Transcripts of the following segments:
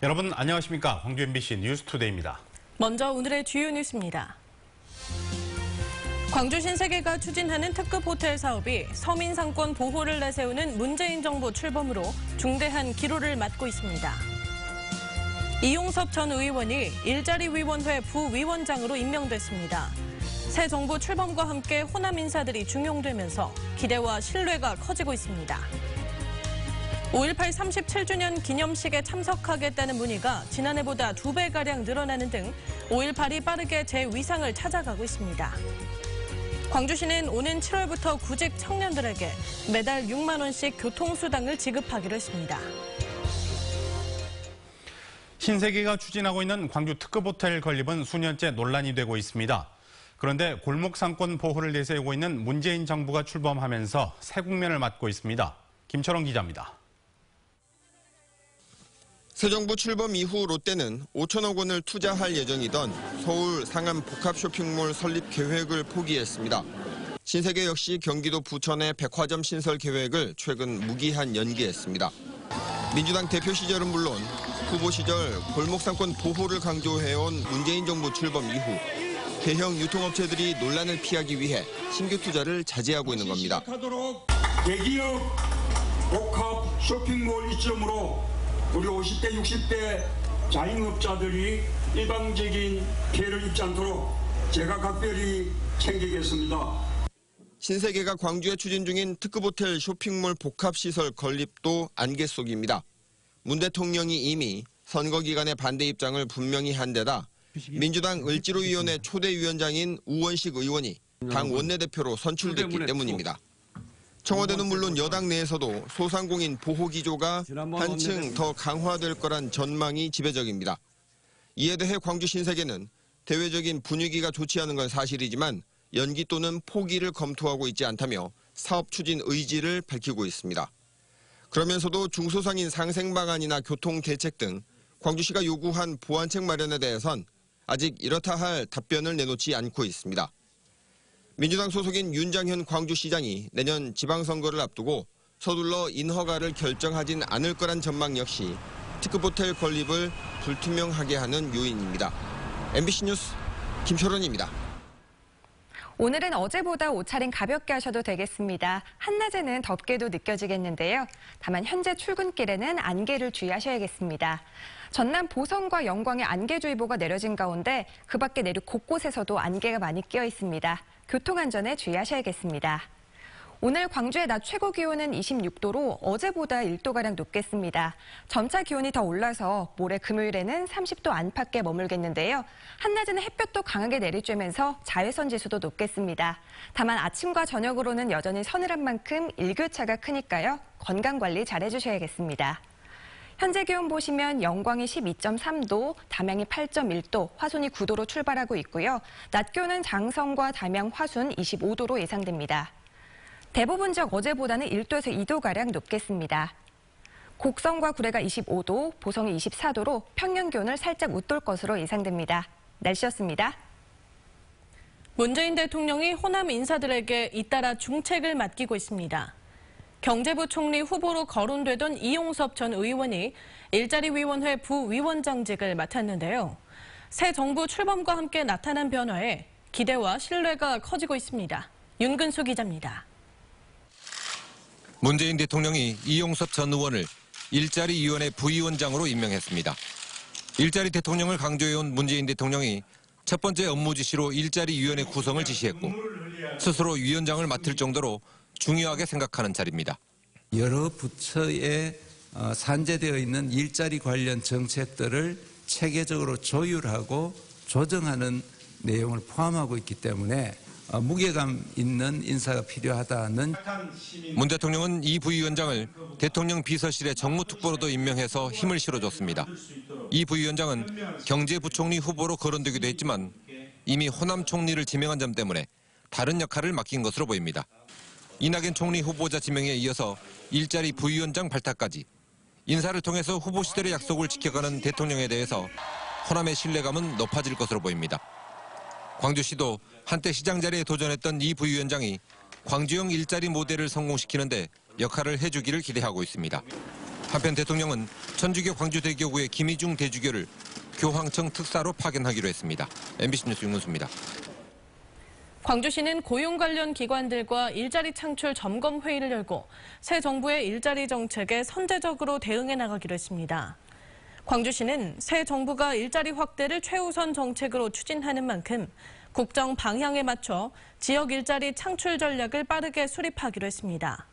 여러분 안녕하십니까? 광주 MBC 뉴스투데이입니다. 먼저 오늘의 주요 뉴스입니다. 광주 신세계가 추진하는 특급 호텔 사업이 서민 상권 보호를 내세우는 문재인 정부 출범으로 중대한 기로를 맞고 있습니다. 이용섭 전 의원이 일자리위원회 부위원장으로 임명됐습니다. 새 정부 출범과 함께 호남 인사들이 중용되면서 기대와 신뢰가 커지고 있습니다. 5.18 37주년 기념식에 참석하겠다는 문의가 지난해보다 2배가량 늘어나는 등 5.18이 빠르게 재위상을 찾아가고 있습니다. 광주시는 오는 7월부터 구직 청년들에게 매달 6만 원씩 교통수당을 지급하기로 했습니다. 신세계가 추진하고 있는 광주 특급 호텔 건립은 수년째 논란이 되고 있습니다. 그런데 골목 상권 보호를 내세우고 있는 문재인 정부가 출범하면서 새 국면을 맞고 있습니다. 김철원 기자입니다. 새 정부 출범 이후 롯데는 5천억 원을 투자할 예정이던 서울 상암 복합 쇼핑몰 설립 계획을 포기했습니다. 신세계 역시 경기도 부천의 백화점 신설 계획을 최근 무기한 연기했습니다. 민주당 대표 시절은 물론 후보 시절 골목상권 보호를 강조해온 문재인 정부 출범 이후 대형 유통업체들이 논란을 피하기 위해 신규 투자를 자제하고 있는 겁니다. 대기업 복합 쇼핑몰 이점으로 우리 50대, 60대 자영업자들이 일방적인 피해를 입지 않도록 제가 각별히 챙기겠습니다. 신세계가 광주에 추진 중인 특급 호텔 쇼핑몰 복합시설 건립도 안개 속입니다. 문 대통령이 이미 선거 기간의 반대 입장을 분명히 한 데다 민주당 을지로위원회 초대위원장인 우원식 의원이 당 원내대표로 선출됐기 때문입니다. 청와대는 물론 여당 내에서도 소상공인 보호 기조가 한층 더 강화될 거란 전망이 지배적입니다. 이에 대해 광주 신세계는 대외적인 분위기가 좋지 않은 건 사실이지만 연기 또는 포기를 검토하고 있지 않다며 사업 추진 의지를 밝히고 있습니다. 그러면서도 중소상인 상생 방안이나 교통 대책 등 광주시가 요구한 보완책 마련에 대해선 아직 이렇다 할 답변을 내놓지 않고 있습니다. 민주당 소속인 윤장현 광주시장이 내년 지방선거를 앞두고 서둘러 인허가를 결정하진 않을 거란 전망 역시 특급 호텔 건립을 불투명하게 하는 요인입니다. MBC 뉴스 김철원입니다. 오늘은 어제보다 옷차림 가볍게 하셔도 되겠습니다. 한낮에는 덥게도 느껴지겠는데요. 다만 현재 출근길에는 안개를 주의하셔야겠습니다. 전남 보성과 영광에 안개주의보가 내려진 가운데 그 밖에 내륙 곳곳에서도 안개가 많이 끼어 있습니다. 교통안전에 주의하셔야겠습니다. 오늘 광주의 낮 최고 기온은 26도로 어제보다 1도가량 높겠습니다. 점차 기온이 더 올라서 모레 금요일에는 30도 안팎에 머물겠는데요. 한낮에는 햇볕도 강하게 내리쬐면서 자외선 지수도 높겠습니다. 다만 아침과 저녁으로는 여전히 서늘한 만큼 일교차가 크니까요. 건강관리 잘 해주셔야겠습니다. 현재 기온 보시면 영광이 12.3도, 담양이 8.1도, 화순이 9도로 출발하고 있고요. 낮 기온은 장성과 담양, 화순 25도로 예상됩니다. 대부분 지역 어제보다는 1도에서 2도가량 높겠습니다. 곡성과 구례가 25도, 보성이 24도로 평년 기온을 살짝 웃돌 것으로 예상됩니다. 날씨였습니다. 문재인 대통령이 호남 인사들에게 잇따라 중책을 맡기고 있습니다. 경제부총리 후보로 거론되던 이용섭 전 의원이 일자리위원회 부위원장직을 맡았는데요. 새 정부 출범과 함께 나타난 변화에 기대와 신뢰가 커지고 있습니다. 윤근수 기자입니다. 문재인 대통령이 이용섭 전 의원을 일자리위원회 부위원장으로 임명했습니다. 일자리 대통령을 강조해온 문재인 대통령이 첫 번째 업무 지시로 일자리위원회 구성을 지시했고 스스로 위원장을 맡을 정도로 중요하게 생각하는 자리입니다. 여러 부처에 산재되어 있는 일자리 관련 정책들을 체계적으로 조율하고 조정하는 내용을 포함하고 있기 때문에 무게감 있는 인사가 필요하다는. 문 대통령은 이 부위원장을 대통령 비서실의 정무특보로도 임명해서 힘을 실어줬습니다. 이 부위원장은 경제부총리 후보로 거론되기도 했지만 이미 호남 총리를 지명한 점 때문에 다른 역할을 맡긴 것으로 보입니다. 이낙연 총리 후보자 지명에 이어서 일자리 부위원장 발탁까지 인사를 통해서 후보 시절의 약속을 지켜가는 대통령에 대해서 호남의 신뢰감은 높아질 것으로 보입니다. 광주시도 한때 시장 자리에 도전했던 이 부위원장이 광주형 일자리 모델을 성공시키는데 역할을 해주기를 기대하고 있습니다. 한편 대통령은 천주교 광주대교구의 김희중 대주교를 교황청 특사로 파견하기로 했습니다. MBC 뉴스 윤문수입니다. 광주시는 고용 관련 기관들과 일자리 창출 점검 회의를 열고 새 정부의 일자리 정책에 선제적으로 대응해 나가기로 했습니다. 광주시는 새 정부가 일자리 확대를 최우선 정책으로 추진하는 만큼 국정 방향에 맞춰 지역 일자리 창출 전략을 빠르게 수립하기로 했습니다.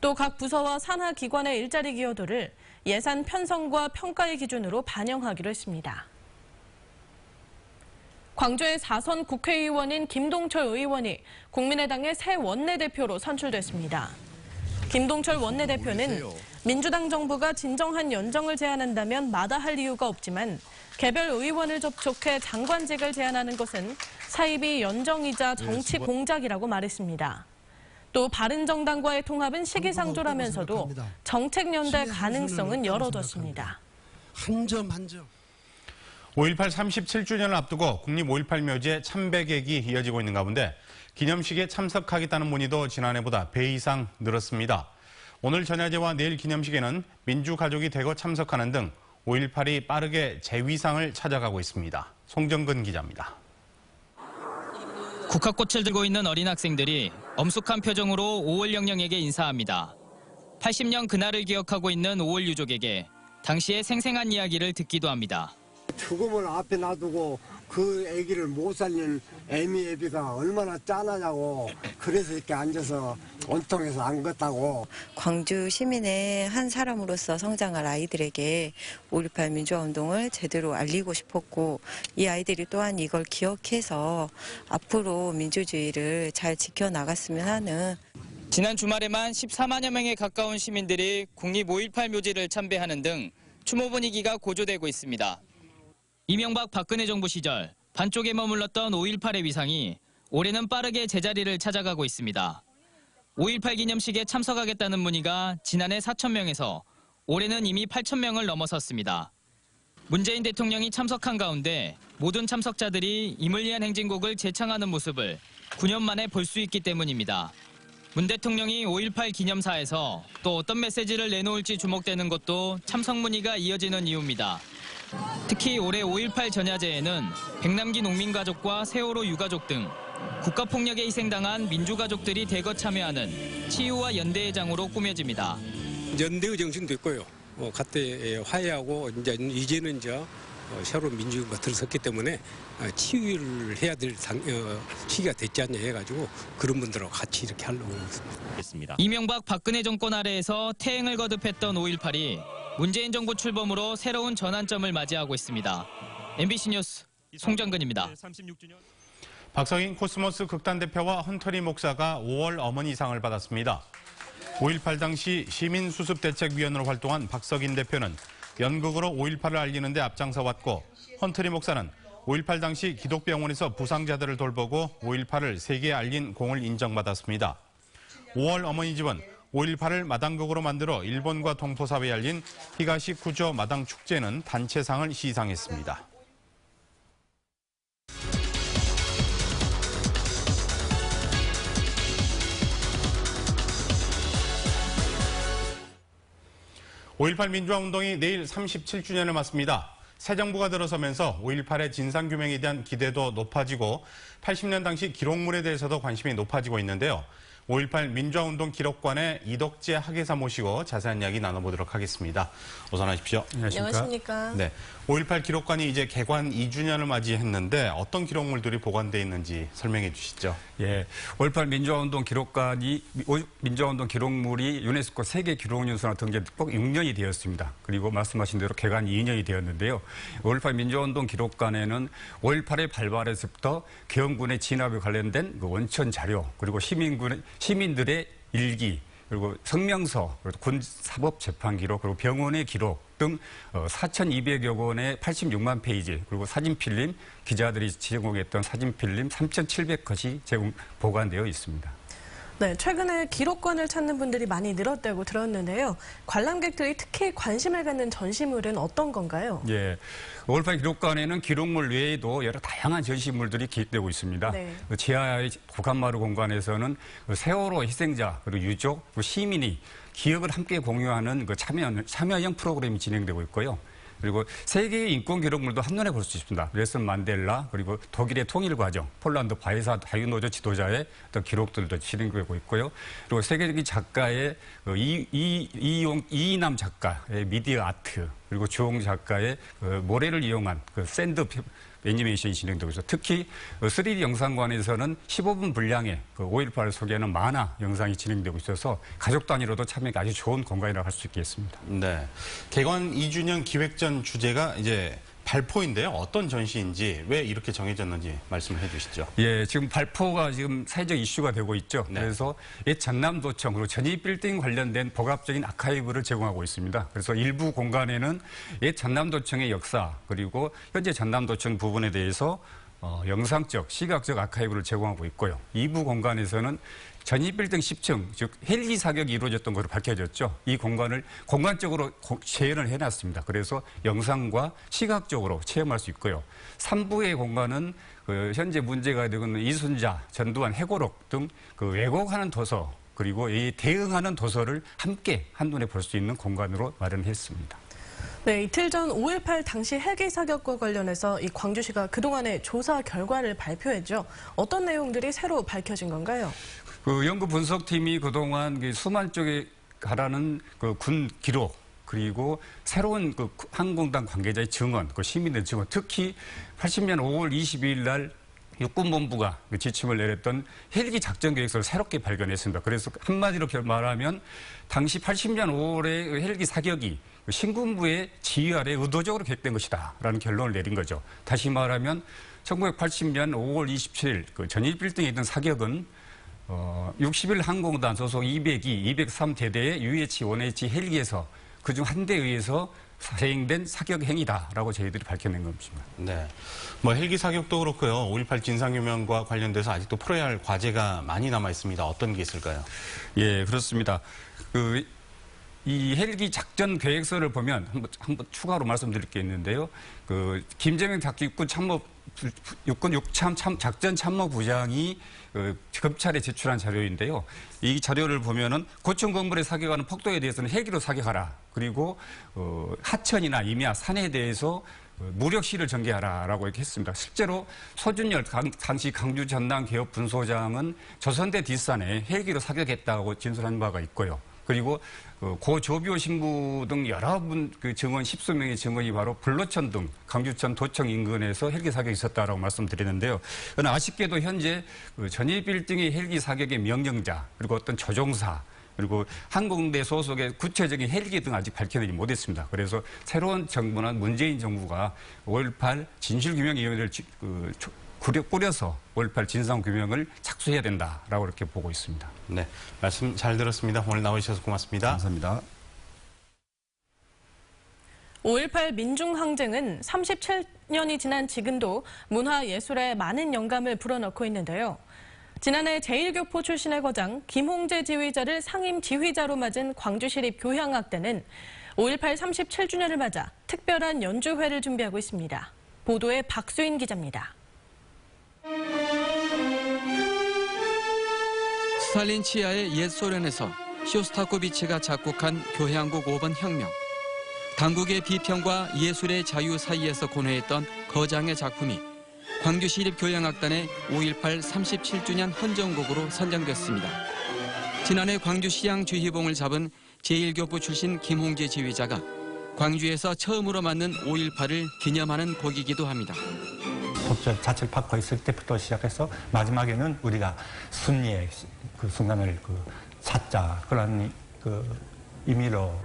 또 각 부서와 산하 기관의 일자리 기여도를 예산 편성과 평가의 기준으로 반영하기로 했습니다. 광주의 4선 국회의원인 김동철 의원이 국민의당의 새 원내대표로 선출됐습니다. 김동철 원내대표는 민주당 정부가 진정한 연정을 제안한다면 마다할 이유가 없지만 개별 의원을 접촉해 장관직을 제안하는 것은 사이비 연정이자 정치 공작이라고 말했습니다. 또 바른정당과의 통합은 시기상조라면서도 정책연대 가능성은 열어뒀습니다. 한 점 한 점. 5.18 37주년을 앞두고 국립 5.18 묘지에 참배객이 이어지고 있는 가운데 기념식에 참석하겠다는 문의도 지난해보다 배 이상 늘었습니다. 오늘 전야제와 내일 기념식에는 민주가족이 대거 참석하는 등 5.18이 빠르게 재위상을 찾아가고 있습니다. 송정근 기자입니다. 국화꽃을 들고 있는 어린 학생들이 엄숙한 표정으로 5월 영령에게 인사합니다. 80년 그날을 기억하고 있는 5월 유족에게 당시의 생생한 이야기를 듣기도 합니다. 죽음을 앞에 놔두고 그 아기를 못 살린 애미애비가 얼마나 짠하냐고 그래서 이렇게 앉아서 원통해서 앉았다고. 광주 시민의 한 사람으로서 성장할 아이들에게 5.18 민주화운동을 제대로 알리고 싶었고 이 아이들이 또한 이걸 기억해서 앞으로 민주주의를 잘 지켜나갔으면 하는. 지난 주말에만 14만여 명에 가까운 시민들이 국립 5.18 묘지를 참배하는 등 추모 분위기가 고조되고 있습니다. 이명박 박근혜 정부 시절 반쪽에 머물렀던 5.18의 위상이 올해는 빠르게 제자리를 찾아가고 있습니다. 5.18 기념식에 참석하겠다는 문의가 지난해 4,000명에서 올해는 이미 8,000명을 넘어섰습니다. 문재인 대통령이 참석한 가운데 모든 참석자들이 이물리한 행진곡을 재창하는 모습을 9년 만에 볼 수 있기 때문입니다. 문 대통령이 5.18 기념사에서 또 어떤 메시지를 내놓을지 주목되는 것도 참석 문의가 이어지는 이유입니다. 특히 올해 5.18 전야제에는 백남기 농민가족과 세월호 유가족 등 국가폭력에 희생당한 민주가족들이 대거 참여하는 치유와 연대의 장으로 꾸며집니다. 연대의 정신도 있고요. 그때 화해하고 이제는 새로운 민주가 들어섰기 때문에 치유를 해야 될 시기가 됐지 않냐 해가지고 그런 분들하고 같이 이렇게 하려고 했습니다. 이명박 박근혜 정권 아래에서 태행을 거듭했던 5.18이 문재인 정부 출범으로 새로운 전환점을 맞이하고 있습니다. MBC 뉴스 송정근입니다. 박성인 코스모스 극단 대표와 헌터리 목사가 5월 어머니상을 받았습니다. 5.18 당시 시민수습대책위원으로 활동한 박석인 대표는 연극으로 5.18을 알리는 데 앞장서 왔고 헌터리 목사는 5.18 당시 기독병원에서 부상자들을 돌보고 5.18을 세계에 알린 공을 인정받았습니다. 5월 어머니 집은 5.18을 마당극으로 만들어 일본과 동포사회에 알린 히가시 쿠조 마당 축제는 단체상을 시상했습니다. (5.18) 민주화운동이 내일 37주년을 맞습니다. 새 정부가 들어서면서 5.18의 진상규명에 대한 기대도 높아지고 80년 당시 기록물에 대해서도 관심이 높아지고 있는데요. 5.18 민주화운동 기록관의 이덕재 학예사 모시고 자세한 이야기 나눠보도록 하겠습니다. 어서 나십시오. 안녕하십니까. 네, 5.18 기록관이 이제 개관 2주년을 맞이했는데 어떤 기록물들이 보관되어 있는지 설명해 주시죠. 예, 5.18 민주화운동 기록관이 민주화운동 기록물이 유네스코 세계 기록유산으로 등재된 꼭 6년이 되었습니다. 그리고 말씀하신 대로 개관 2년이 되었는데요. 5.18 민주화운동 기록관에는 5.18의 발발에서부터 계엄군의 진압에 관련된 그 원천 자료 그리고 시민들의 일기 그리고 성명서, 그리고 군사법 재판 기록, 그리고 병원의 기록 등 4,200여 권의 86만 페이지, 그리고 사진 필름, 기자들이 제공했던 사진 필름 3,700컷이 보관되어 있습니다. 네, 최근에 기록관을 찾는 분들이 많이 늘었다고 들었는데요. 관람객들이 특히 관심을 갖는 전시물은 어떤 건가요? 예, 5.18 기록관에는 기록물 외에도 여러 다양한 전시물들이 기획되고 있습니다. 네. 지하의 고칸마루 공간에서는 세월호 희생자, 그리고 유족, 그리고 시민이 기억을 함께 공유하는 참여형 프로그램이 진행되고 있고요. 그리고 세계의 인권 기록물도 한눈에 볼 수 있습니다. 넬슨 만델라, 그리고 독일의 통일 과정, 폴란드 바이사 자유노조 지도자의 어떤 기록들도 진행되고 있고요. 그리고 세계적인 작가의 이남 작가의 미디어 아트, 그리고 주홍 작가의 모래를 이용한 샌드 애니메이션이 진행되고 있어서 특히 3D 영상관에서는 15분 분량의 5.18을 소개하는 만화 영상이 진행되고 있어서 가족 단위로도 참여하기 아주 좋은 공간이라고 할 수 있겠습니다. 네. 개관 2주년 기획전 주제가 이제 발포인데요. 어떤 전시인지 왜 이렇게 정해졌는지 말씀을 해주시죠. 예, 지금 발포가 지금 사회적 이슈가 되고 있죠. 네. 그래서 옛 전남도청 그리고 전입빌딩 관련된 복합적인 아카이브를 제공하고 있습니다. 그래서 일부 공간에는 옛 전남도청의 역사 그리고 현재 전남도청 부분에 대해서 영상적, 시각적 아카이브를 제공하고 있고요. 2부 공간에서는 전입빌딩 10층, 즉 헬기 사격이 이루어졌던 것으로 밝혀졌죠. 이 공간을 공간적으로 재현을 해놨습니다. 그래서 영상과 시각적으로 체험할 수 있고요. 3부의 공간은 현재 문제가 되고 있는 이순자, 전두환, 해고록 등 왜곡하는 도서 그리고 이 대응하는 도서를 함께 한눈에 볼 수 있는 공간으로 마련했습니다. 네, 이틀 전 5.18 당시 헬기 사격과 관련해서 이 광주시가 그동안의 조사 결과를 발표했죠. 어떤 내용들이 새로 밝혀진 건가요? 연구 분석팀이 그동안 수만 쪽에 가라는 군 기록 그리고 새로운 항공단 관계자의 증언, 시민의 증언, 특히 80년 5월 22일 날 육군본부가 지침을 내렸던 헬기 작전 계획서를 새롭게 발견했습니다. 그래서 한마디로 말하면 당시 80년 5월의 헬기 사격이 신군부의 지휘 아래 의도적으로 계획된 것이다라는 결론을 내린 거죠. 다시 말하면 1980년 5월 27일 전입빌딩에 있던 사격은 60일 항공단 소속 202, 203대대의 UH, 1H 헬기에서 그중 한 대에 의해서 시행된 사격 행위다라고 저희들이 밝혀낸 겁니다. 네, 헬기 사격도 그렇고요. 5.18 진상규명과 관련돼서 아직도 풀어야 할 과제가 많이 남아 있습니다. 어떤 게 있을까요? 예, 그렇습니다. 이 헬기 작전 계획서를 보면 한번 추가로 말씀드릴 게 있는데요. 김재명 육군 육참 작전 참모부장이 검찰에 제출한 자료인데요. 이 자료를 보면은 고층 건물에 사격하는 폭도에 대해서는 헬기로 사격하라. 그리고 하천이나 임야, 산에 대해서 무력 시를 전개하라라고 이렇게 했습니다. 실제로 소준열 당시 강주 전남 개업 분소장은 조선대 뒷산에 헬기로 사격했다고 진술한 바가 있고요. 그리고 고 조비오 신부 등 여러 분 증언 10수명의 증언이 바로 불로천 등 강주천 도청 인근에서 헬기 사격이 있었다라고 말씀드리는데요. 그러나 아쉽게도 현재 전입빌딩의 헬기 사격의 명령자 그리고 어떤 조종사 그리고 항공대 소속의 구체적인 헬기 등 아직 밝혀내지 못했습니다. 그래서 새로운 정부나 문재인 정부가 5.18 진실규명위원회를 꾸려서 5.18 진상규명을 착수해야 된다라고 이렇게 보고 있습니다. 네, 말씀 잘 들었습니다. 오늘 나와주셔서 고맙습니다. 감사합니다. 5.18 민중항쟁은 37년이 지난 지금도 문화예술에 많은 영감을 불어넣고 있는데요. 지난해 제1교포 출신의 거장 김홍재 지휘자를 상임 지휘자로 맞은 광주시립교향악단은 5.18 37주년을 맞아 특별한 연주회를 준비하고 있습니다. 보도에 박수인 기자입니다. 스탈린 치하의 옛 소련에서 쇼스타코비치가 작곡한 교향곡 5번 혁명. 당국의 비평과 예술의 자유 사이에서 고뇌했던 거장의 작품이 광주시립교향악단의 5.18 37주년 헌정곡으로 선정됐습니다. 지난해 광주시향 주희봉을 잡은 제1교포 출신 김홍재 지휘자가 광주에서 처음으로 만든 5.18을 기념하는 곡이기도 합니다. 자체를 받고 있을 때부터 시작해서 마지막에는 우리가 승리의 그 순간을 찾자 그런 의미로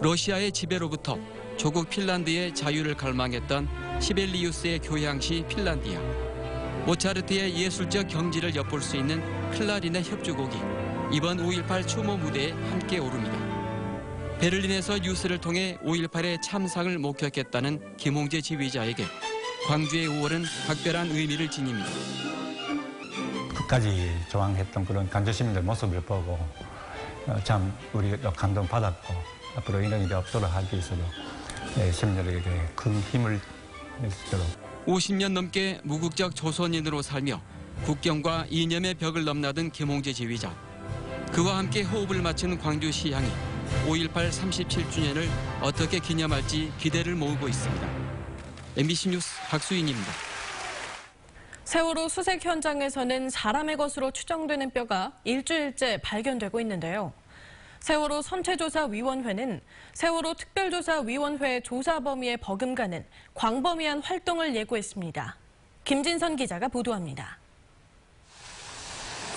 러시아의 지배로부터 조국 핀란드의 자유를 갈망했던 시벨리우스의 교향시 핀란디아, 모차르트의 예술적 경지를 엿볼 수 있는 클라린의 협주곡이 이번 5.18 추모 무대에 함께 오릅니다. 베를린에서 뉴스를 통해 5.18의 참상을 목격했다는 김홍재 지휘자에게 광주의 5월은 각별한 의미를 지닙니다. 끝까지 저항했던 그런 간주 시민들 모습을 보고 참 우리가 감동받았고 앞으로 이런 일이 없도록 하기 위해서도 시민들에게 큰 힘을 낼 수 있도록 50년 넘게 무국적 조선인으로 살며 국경과 이념의 벽을 넘나든 김홍재 지휘자. 그와 함께 호흡을 맞춘 광주시향이 5.18 37주년을 어떻게 기념할지 기대를 모으고 있습니다. MBC 뉴스 박수인입니다. 세월호 수색 현장에서는 사람의 것으로 추정되는 뼈가 일주일째 발견되고 있는데요. 세월호 선체조사위원회는 세월호 특별조사위원회 조사 범위에 버금가는 광범위한 활동을 예고했습니다. 김진선 기자가 보도합니다.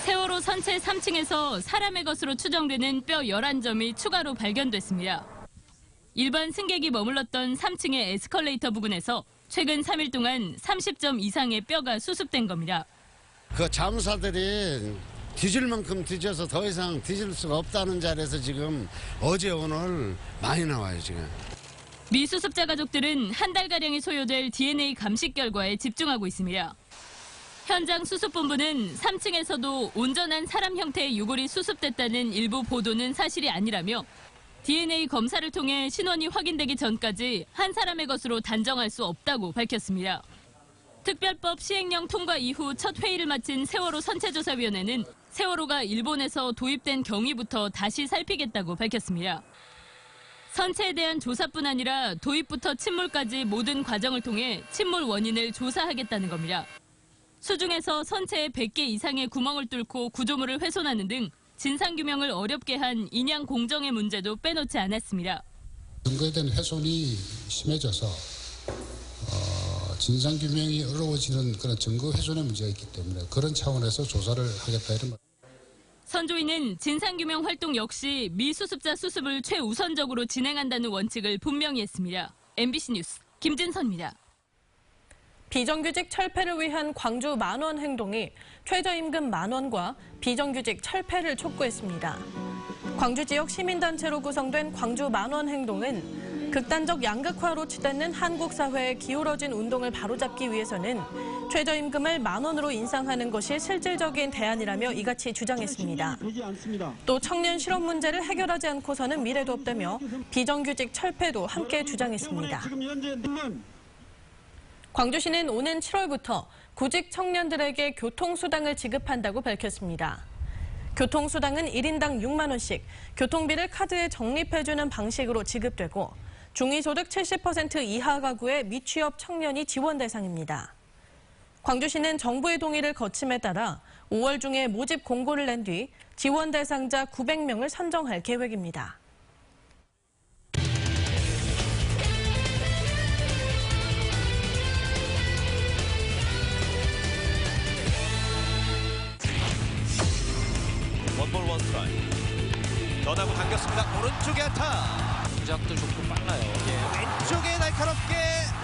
세월호 선체 3층에서 사람의 것으로 추정되는 뼈 11점이 추가로 발견됐습니다. 일반 승객이 머물렀던 3층의 에스컬레이터 부근에서 최근 3일 동안 30점 이상의 뼈가 수습된 겁니다. 그 잠수사들이 뒤질 만큼 뒤져서 더 이상 뒤질 수가 없다는 자리에서 지금 어제 오늘 많이 나와요 지금. 미수습자 가족들은 한 달가량이 소요될 DNA 감식 결과에 집중하고 있습니다. 현장 수습본부는 3층에서도 온전한 사람 형태의 유골이 수습됐다는 일부 보도는 사실이 아니라며 DNA 검사를 통해 신원이 확인되기 전까지 한 사람의 것으로 단정할 수 없다고 밝혔습니다. 특별법 시행령 통과 이후 첫 회의를 마친 세월호 선체조사위원회는 세월호가 일본에서 도입된 경위부터 다시 살피겠다고 밝혔습니다. 선체에 대한 조사뿐 아니라 도입부터 침몰까지 모든 과정을 통해 침몰 원인을 조사하겠다는 겁니다. 수중에서 선체에 100개 이상의 구멍을 뚫고 구조물을 훼손하는 등 진상규명을 어렵게 한 인양 공정의 문제도 빼놓지 않았습니다. 근거에 대한 훼손이 심해져서 진상규명이 어려워지는 그런 증거 훼손의 문제가 있기 때문에 그런 차원에서 조사를 하겠다 이런 말. 선조위는 진상규명 활동 역시 미수습자 수습을 최우선적으로 진행한다는 원칙을 분명히 했습니다. MBC 뉴스 김진선입니다. 비정규직 철폐를 위한 광주 만원 행동이 최저임금 10,000원과 비정규직 철폐를 촉구했습니다. 광주 지역 시민단체로 구성된 광주 만원 행동은 극단적 양극화로 치닫는 한국 사회에 기울어진 운동을 바로잡기 위해서는 최저임금을 10,000원으로 인상하는 것이 실질적인 대안이라며 이같이 주장했습니다. 또 청년 실업 문제를 해결하지 않고서는 미래도 없다며 비정규직 철폐도 함께 주장했습니다. 광주시는 오는 7월부터 구직 청년들에게 교통수당을 지급한다고 밝혔습니다. 교통수당은 1인당 6만 원씩 교통비를 카드에 적립해주는 방식으로 지급되고 중위소득 70% 이하 가구의 미취업 청년이 지원 대상입니다. 광주시는 정부의 동의를 거침에 따라 5월 중에 모집 공고를 낸 뒤 지원 대상자 900명을 선정할 계획입니다. 원볼 원스트라이크. 너다고 당겼습니다. 오른쪽에 안타. 동작도 좋고 빨라요. 왼쪽에 날카롭게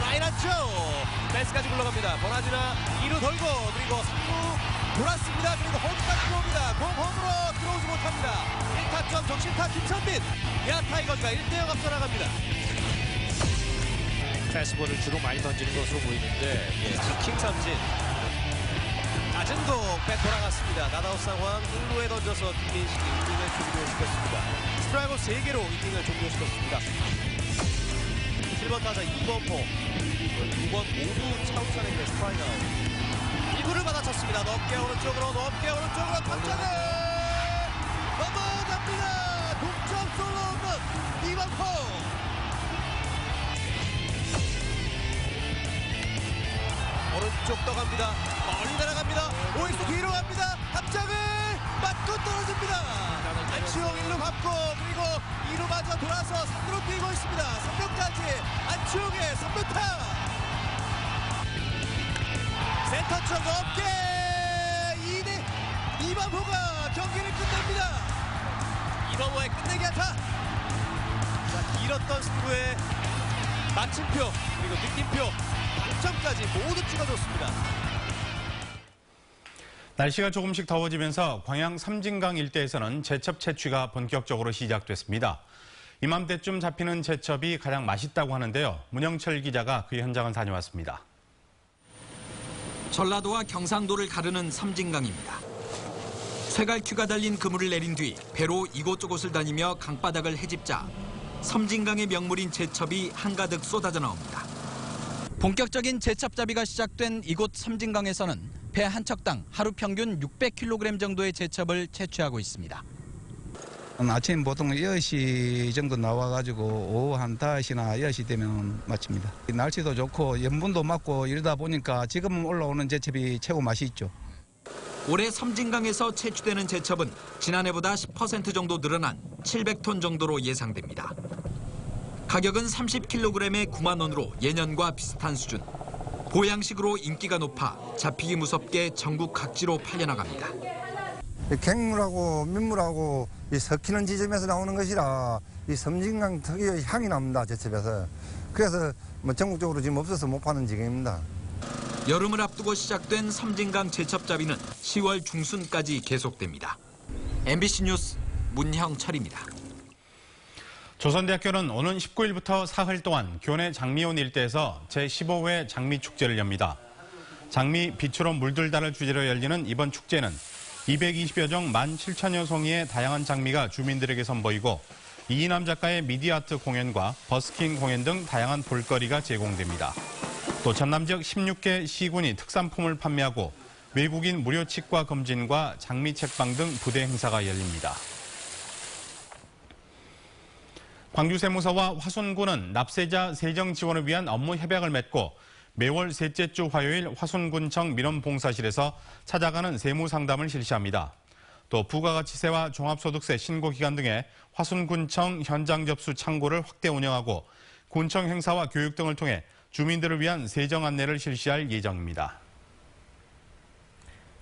라인 안쪽. 베이스까지 굴러갑니다. 버나지나 2루 돌고 그리고 3루 돌았습니다. 그리고 홈까지 들어옵니다. 공 홈으로 들어오지 못합니다. 1타점 적시타 김선민. 야 타이거즈가 1대0 앞서 나갑니다. 패스볼을 주로 많이 던지는 것으로 보이는데 킹 삼진. 낮은 공, 백 돌아갔습니다. 나다웃 상황 1루에 던져서 김민식이 이닝을 종료시켰습니다. 스트라이크 3개로 이닝을 종료시켰습니다. 7번 타자 이범호, 2번 모두 차우찬에게 스트라이크 아웃. 1구를 받아쳤습니다. 높게 오른쪽으로 탑장을 넘어갑니다. 동점 솔로 홈런 이범호. 오른쪽 떠갑니다. 멀리 날아갑니다. 오익수 뒤로 갑니다. 탑장을 맞고 떨어집니다. 안치홍 1루 밟고 그리고 2루 맞아 돌아서 3루로 뛰고 있습니다. 3루까지 안치홍의 3루타. 센터 쪽 높게 이범호가 경기를 끝냅니다. 이범호의 끝내기 안타. 자, 길었던 승부의 마침표 그리고 느낌표 당점까지 모두 찍어줬습니다. 날씨가 조금씩 더워지면서 광양 삼진강 일대에서는 제첩 채취가 본격적으로 시작됐습니다. 이맘때쯤 잡히는 제첩이 가장 맛있다고 하는데요. 문영철 기자가 그 현장을 다녀왔습니다. 전라도와 경상도를 가르는 삼진강입니다. 쇠갈퀴가 달린 그물을 내린 뒤 배로 이곳저곳을 다니며 강바닥을 헤집자 섬진강의 명물인 제첩이 한가득 쏟아져 나옵니다. 본격적인 제첩잡이가 시작된 이곳 섬진강에서는 배 한 척당 하루 평균 600kg 정도의 제첩을 채취하고 있습니다. 아침 보통 10시 정도 나와가지고 오후 한 5시나 10시 되면 마칩니다. 날씨도 좋고 염분도 많고 이러다 보니까 지금 올라오는 제첩이 최고 맛이 있죠. 올해 섬진강에서 채취되는 제첩은 지난해보다 10% 정도 늘어난 700톤 정도로 예상됩니다. 가격은 30kg에 9만 원으로 예년과 비슷한 수준. 보양식으로 인기가 높아 잡히기 무섭게 전국 각지로 팔려나갑니다. 갱물하고 민물하고 이 섞이는 지점에서 나오는 것이라 이 섬진강 특유의 향이 납니다. 제첩에서. 그래서 뭐 전국적으로 지금 없어서 못 파는 지경입니다. 여름을 앞두고 시작된 섬진강 제첩잡이는 10월 중순까지 계속됩니다. MBC 뉴스 문형철입니다. 조선대학교는 오는 19일부터 사흘 동안 교내 장미원 일대에서 제15회 장미축제를 엽니다. 장미 빛으로 물들다를 주제로 열리는 이번 축제는 220여 종 17,000여 송이의 다양한 장미가 주민들에게 선보이고 이인남 작가의 미디어아트 공연과 버스킹 공연 등 다양한 볼거리가 제공됩니다. 또 전남 지역 16개 시군이 특산품을 판매하고 외국인 무료 치과 검진과 장미 책방 등 부대 행사가 열립니다. 광주세무서와 화순군은 납세자 세정 지원을 위한 업무 협약을 맺고 매월 셋째 주 화요일 화순군청 민원봉사실에서 찾아가는 세무상담을 실시합니다. 또 부가가치세와 종합소득세 신고기간 등의 화순군청 현장 접수 창구를 확대 운영하고 군청 행사와 교육 등을 통해 주민들을 위한 세정 안내를 실시할 예정입니다.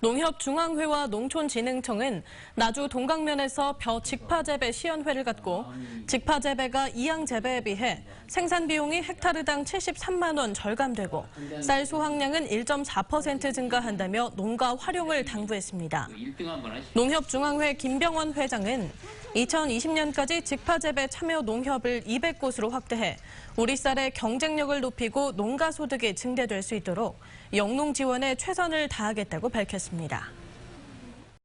농협중앙회와 농촌진흥청은 나주 동강면에서 벼 직파재배 시연회를 갖고 직파재배가 이양재배에 비해 생산 비용이 헥타르당 73만 원 절감되고 쌀 수확량은 1.4% 증가한다며 농가 활용을 당부했습니다. 농협중앙회 김병원 회장은 2020년까지 직파재배 참여 농협을 200곳으로 확대해 우리 쌀의 경쟁력을 높이고 농가 소득이 증대될 수 있도록 영농 지원에 최선을 다하겠다고 밝혔습니다.